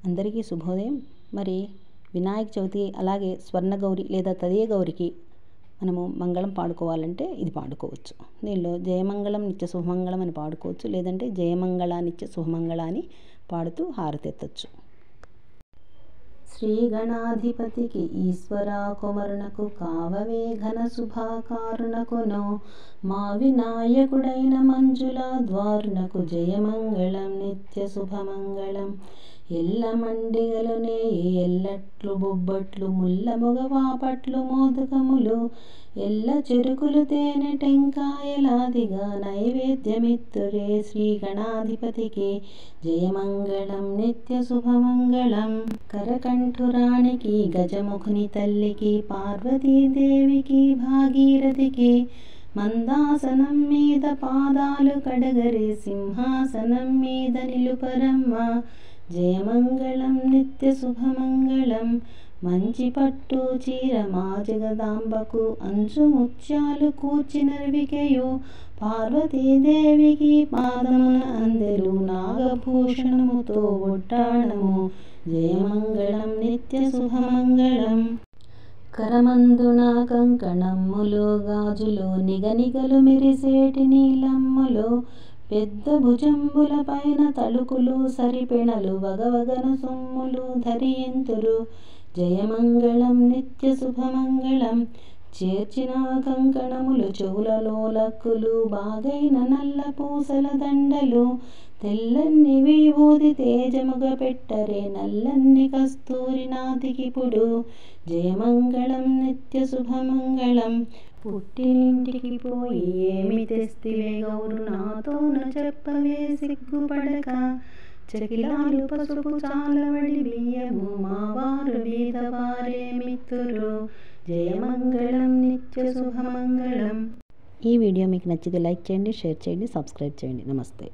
అందరికీ శుభోదయం. మరి వినాయక చవితి అలాగే స్వర్ణ గౌరి లేదా తదియ గౌరికి మనము మంగళం పాడుకోవాలంటే ఇది పాడుకోవచ్చు. దీనిలో జయమంగళం నిత్య శుభమంగళం అని పాడుకోవచ్చు, లేదంటే జయమంగళ నిత్య శుభమంగళ అని పాడుతూ హారతెత్తచ్చు. శ్రీ గణాధిపతికి ఈశ్వరా కొమరునకు కావవే ఘన శుభాకారునకును మా వినాయకుడైన మంజుల ద్వారునకు జయమంగళం నిత్య శుభమంగళం. ఎల్ల మండిగలునే ఎల్లట్లు బొబ్బట్లు ముల్ల మొగవాపట్లు మోదకములు ఎల్ల చెరుకులు తేనె టెంకాయలాదిగా నైవేద్యమిత్తురే శ్రీ గణాధిపతికి జయమంగళం నిత్య శుభమంగళం. కరకంఠురానికి గజముఖుని తల్లికి పార్వతీదేవికి భాగీరథికి మందాసనం మీద పాదాలు కడగరే సింహాసనం మీద నిలుపరమ్మ జయమంగళం నిత్య శుభమంగళం. మంచి పట్టు చీర మా జగదాంబకు అంచు ముత్యాలు కూర్చినర్వికెయు పార్వతీదేవికి పాదమున అందెలు నాగభూషణముతో ఒట్టాణము జయమంగళం నిత్య శుభమంగళం. కరమందున కంకణమ్ములు గాజులు నిగనిగలు మెరిసేటి నీలమ్ములు పెద్ద భుజంబుల పైన తళుకులు సరిపెణలు వగవగన సొమ్ములు ధరియంతురు జయమంగళం నిత్య శుభమంగళం. చేర్చిన కంకణములు చెవులలో లక్కులు బాగైన నల్ల పూసల దండలు తెల్లన్ని విభూది తేజముగ పెట్టరే నల్లన్ని కస్తూరి నాతికిపుడు జయమంగళం నిత్య శుభమంగళం. పుట్టినింటికి పోయి ఏమి తెస్తివే గౌరు నాతోన చెప్పవే సిగ్గుపడక చకిలాలు పసుపు చాలవడి బియ్యము మావారు బీదవారేమిత్తురు జయమంగళం నిత్య శుభమంగళం. ఈ వీడియో మీకు నచ్చితే లైక్ చేయండి, షేర్ చేయండి, సబ్స్క్రైబ్ చేయండి. నమస్తే.